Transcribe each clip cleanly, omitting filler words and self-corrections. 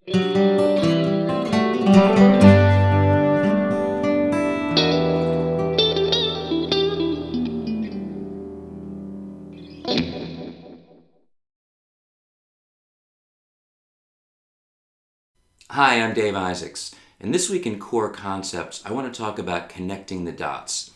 Hi, I'm Dave Isaacs, and this week in Core Concepts, I want to talk about connecting the dots.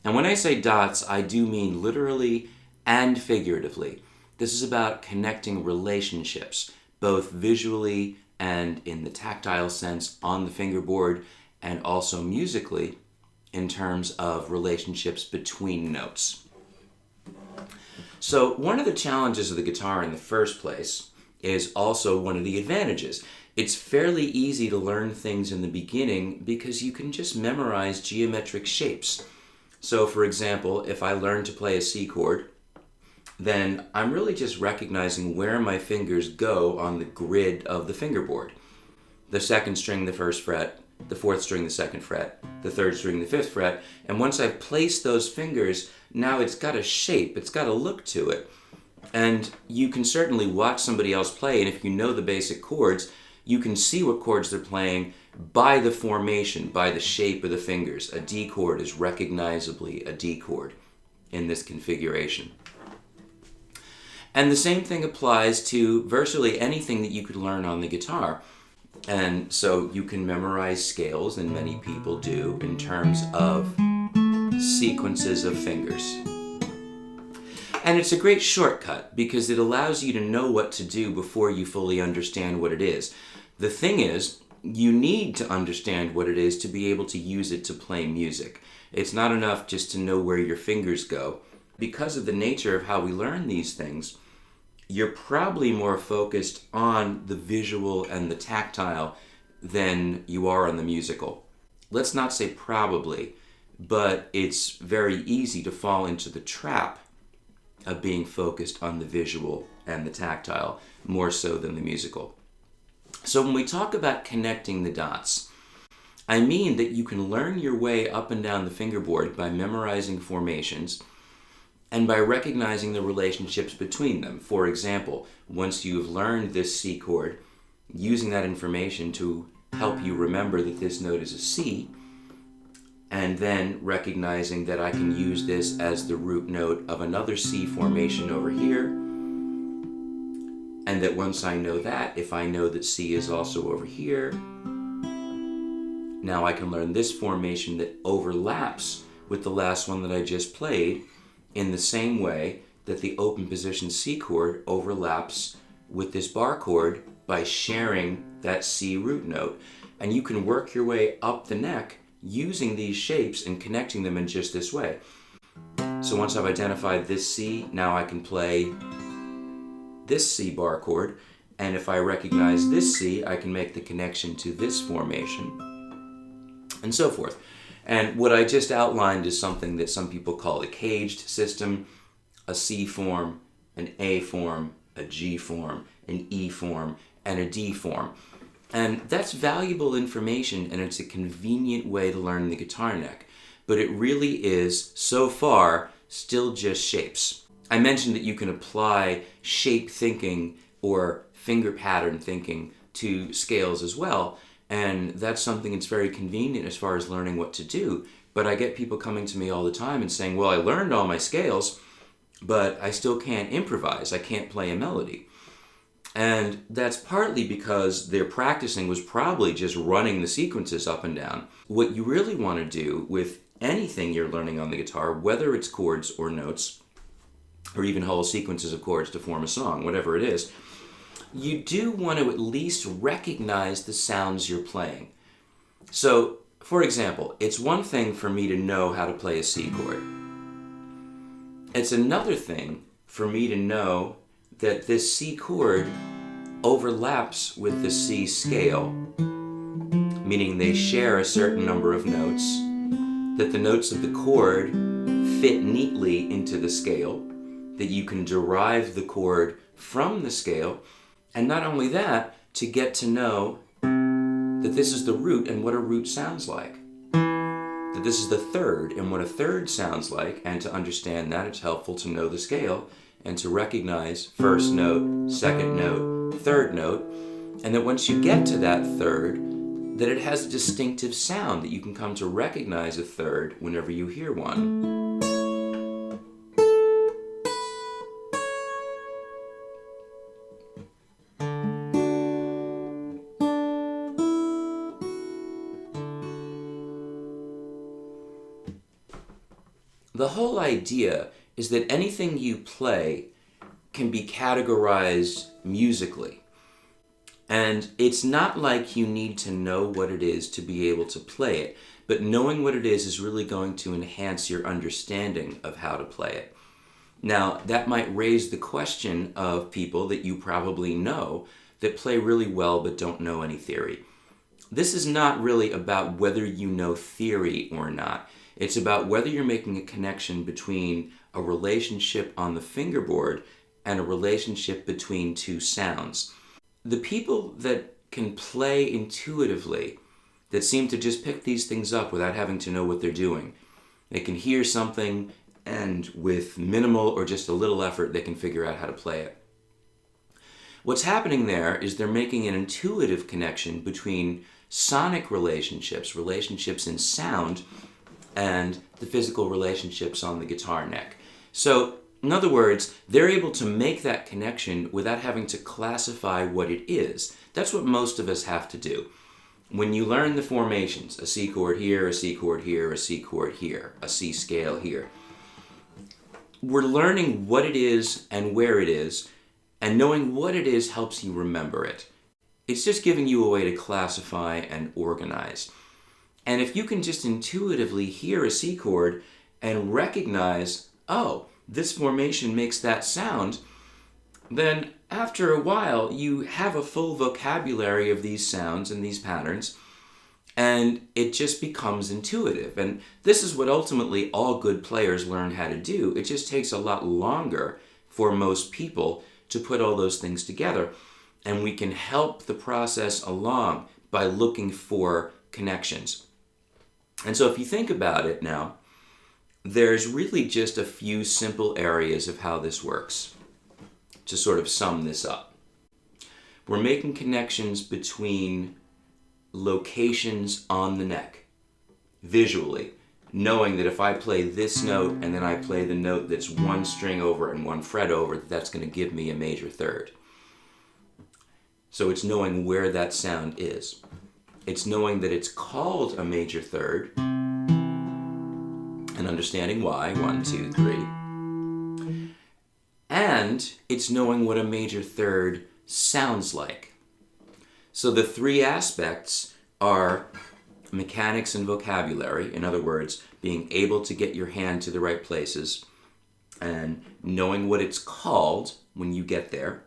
And when I say dots, I do mean literally and figuratively. This is about connecting relationships, both visually and in the tactile sense on the fingerboard, and also musically in terms of relationships between notes. So one of the challenges of the guitar in the first place is also one of the advantages. It's fairly easy to learn things in the beginning because you can just memorize geometric shapes. So for example, if I learn to play a C chord, then I'm really just recognizing where my fingers go on the grid of the fingerboard. The second string, the first fret, the fourth string, the second fret, the third string, the fifth fret, and once I've placed those fingers, now it's got a shape, it's got a look to it. And you can certainly watch somebody else play, and if you know the basic chords, you can see what chords they're playing by the formation, by the shape of the fingers. A D chord is recognizably a D chord in this configuration. And the same thing applies to virtually anything that you could learn on the guitar. And so you can memorize scales, and many people do, in terms of sequences of fingers. And it's a great shortcut because it allows you to know what to do before you fully understand what it is. The thing is, you need to understand what it is to be able to use it to play music. It's not enough just to know where your fingers go. Because of the nature of how we learn these things, you're probably more focused on the visual and the tactile than you are on the musical. Let's not say probably, but it's very easy to fall into the trap of being focused on the visual and the tactile, more so than the musical. So when we talk about connecting the dots, I mean that you can learn your way up and down the fingerboard by memorizing formations and by recognizing the relationships between them. For example, once you've learned this C chord, using that information to help you remember that this note is a C, and then recognizing that I can use this as the root note of another C formation over here, and that once I know that, if I know that C is also over here, now I can learn this formation that overlaps with the last one that I just played in the same way that the open position C chord overlaps with this bar chord by sharing that C root note. And you can work your way up the neck using these shapes and connecting them in just this way. So once I've identified this C, now I can play this C bar chord, and if I recognize this C, I can make the connection to this formation, and so forth. And what I just outlined is something that some people call a caged system: a C form, an A form, a G form, an E form, and a D form. And that's valuable information, and it's a convenient way to learn the guitar neck. But it really is, so far, still just shapes. I mentioned that you can apply shape thinking or finger pattern thinking to scales as well, and that's something that's very convenient as far as learning what to do. But I get people coming to me all the time and saying, well, I learned all my scales, but I still can't improvise. I can't play a melody. And that's partly because their practicing was probably just running the sequences up and down. What you really want to do with anything you're learning on the guitar, whether it's chords or notes, or even whole sequences of chords to form a song, whatever it is, you do want to at least recognize the sounds you're playing. So, for example, it's one thing for me to know how to play a C chord. It's another thing for me to know that this C chord overlaps with the C scale, meaning they share a certain number of notes, that the notes of the chord fit neatly into the scale, that you can derive the chord from the scale, and not only that, to get to know that this is the root and what a root sounds like, that this is the third and what a third sounds like, and to understand that it's helpful to know the scale and to recognize first note, second note, third note, And that once you get to that third, that it has a distinctive sound that you can come to recognize a third whenever you hear one. The whole idea is that anything you play can be categorized musically. And it's not like you need to know what it is to be able to play it, but knowing what it is really going to enhance your understanding of how to play it. Now, that might raise the question of people that you probably know that play really well but don't know any theory. This is not really about whether you know theory or not. It's about whether you're making a connection between a relationship on the fingerboard and a relationship between two sounds. The people that can play intuitively, that seem to just pick these things up without having to know what they're doing, they can hear something and with minimal or just a little effort, they can figure out how to play it. What's happening there is they're making an intuitive connection between sonic relationships, relationships in sound, and the physical relationships on the guitar neck. So, in other words, they're able to make that connection without having to classify what it is. That's what most of us have to do. When you learn the formations, a C chord here, a C chord here, a C chord here, a C scale here, we're learning what it is and where it is, and knowing what it is helps you remember it. It's just giving you a way to classify and organize. And if you can just intuitively hear a C chord and recognize, oh, this formation makes that sound, then after a while you have a full vocabulary of these sounds and these patterns, and it just becomes intuitive. And this is what ultimately all good players learn how to do. It just takes a lot longer for most people to put all those things together. And we can help the process along by looking for connections. And so if you think about it now, there's really just a few simple areas of how this works to sort of sum this up. We're making connections between locations on the neck, visually, knowing that if I play this note and then I play the note that's one string over and one fret over, that's going to give me a major third. So it's knowing where that sound is. It's knowing that it's called a major third and understanding why, 1, 2, 3. And it's knowing what a major third sounds like. So the three aspects are mechanics and vocabulary. In other words, being able to get your hand to the right places and knowing what it's called when you get there.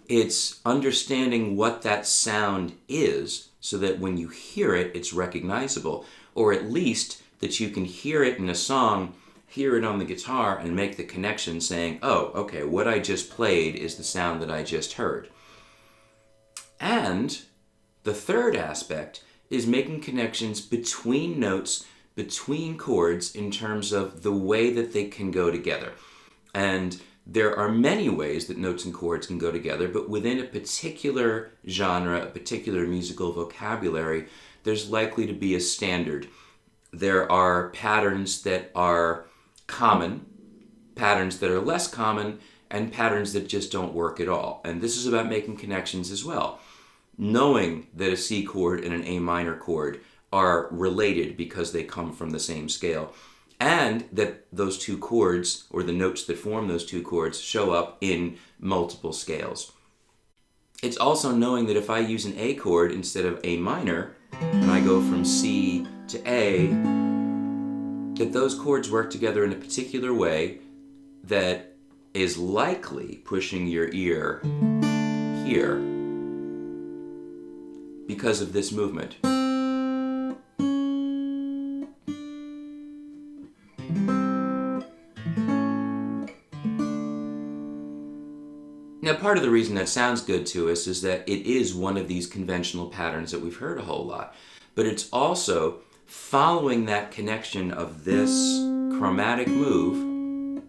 It's understanding what that sound is so that when you hear it, it's recognizable, or at least that you can hear it in a song, hear it on the guitar, and make the connection saying, oh, okay, what I just played is the sound that I just heard. And the third aspect is making connections between notes, between chords, in terms of the way that they can go together. And there are many ways that notes and chords can go together, but within a particular genre, a particular musical vocabulary, there's likely to be a standard. There are patterns that are common, patterns that are less common, and patterns that just don't work at all. And this is about making connections as well. Knowing that a C chord and an A minor chord are related because they come from the same scale, and that those two chords, or the notes that form those two chords, show up in multiple scales. It's also knowing that if I use an A chord instead of A minor, and I go from C to A, that those chords work together in a particular way that is likely pushing your ear here because of this movement. Now, part of the reason that sounds good to us is that it is one of these conventional patterns that we've heard a whole lot. But it's also following that connection of this chromatic move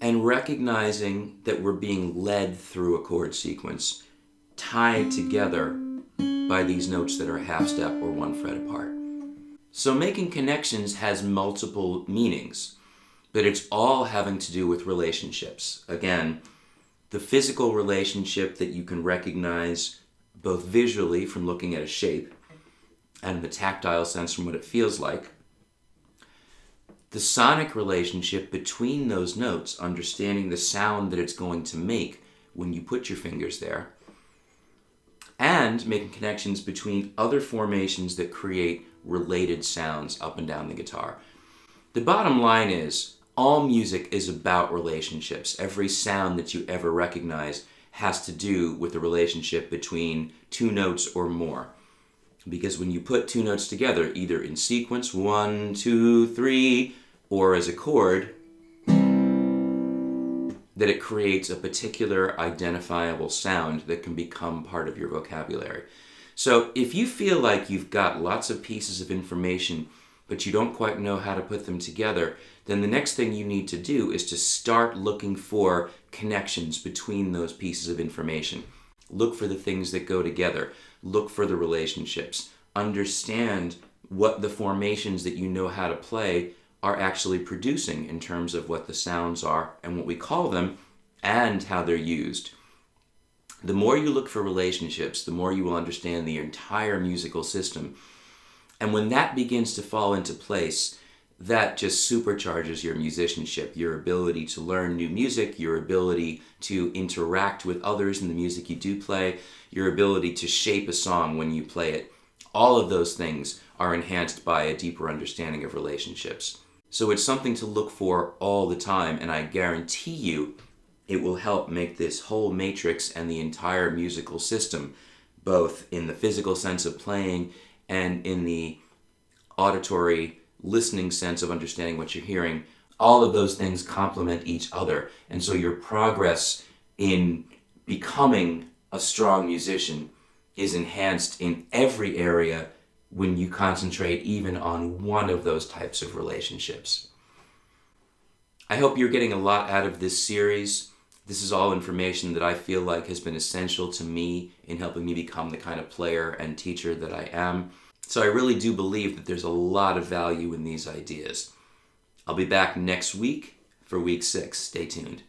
and recognizing that we're being led through a chord sequence, tied together by these notes that are a half step or one fret apart. So making connections has multiple meanings, but it's all having to do with relationships. Again, the physical relationship that you can recognize both visually from looking at a shape and in the tactile sense from what it feels like. The sonic relationship between those notes, understanding the sound that it's going to make when you put your fingers there, and making connections between other formations that create related sounds up and down the guitar. The bottom line is, all music is about relationships. Every sound that you ever recognize has to do with the relationship between two notes or more. Because when you put two notes together, either in sequence, 1, 2, 3, or as a chord, that it creates a particular identifiable sound that can become part of your vocabulary. So if you feel like you've got lots of pieces of information, but you don't quite know how to put them together, then the next thing you need to do is to start looking for connections between those pieces of information. Look for the things that go together. Look for the relationships. Understand what the formations that you know how to play are actually producing in terms of what the sounds are and what we call them and how they're used. The more you look for relationships, the more you will understand the entire musical system. And when that begins to fall into place, that just supercharges your musicianship, your ability to learn new music, your ability to interact with others in the music you do play, your ability to shape a song when you play it. All of those things are enhanced by a deeper understanding of relationships. So it's something to look for all the time, and I guarantee you it will help make this whole matrix and the entire musical system, both in the physical sense of playing and in the auditory listening sense of understanding what you're hearing, all of those things complement each other. And so your progress in becoming a strong musician is enhanced in every area when you concentrate even on one of those types of relationships. I hope you're getting a lot out of this series. This is all information that I feel like has been essential to me in helping me become the kind of player and teacher that I am. So I really do believe that there's a lot of value in these ideas. I'll be back next week for week 6. Stay tuned.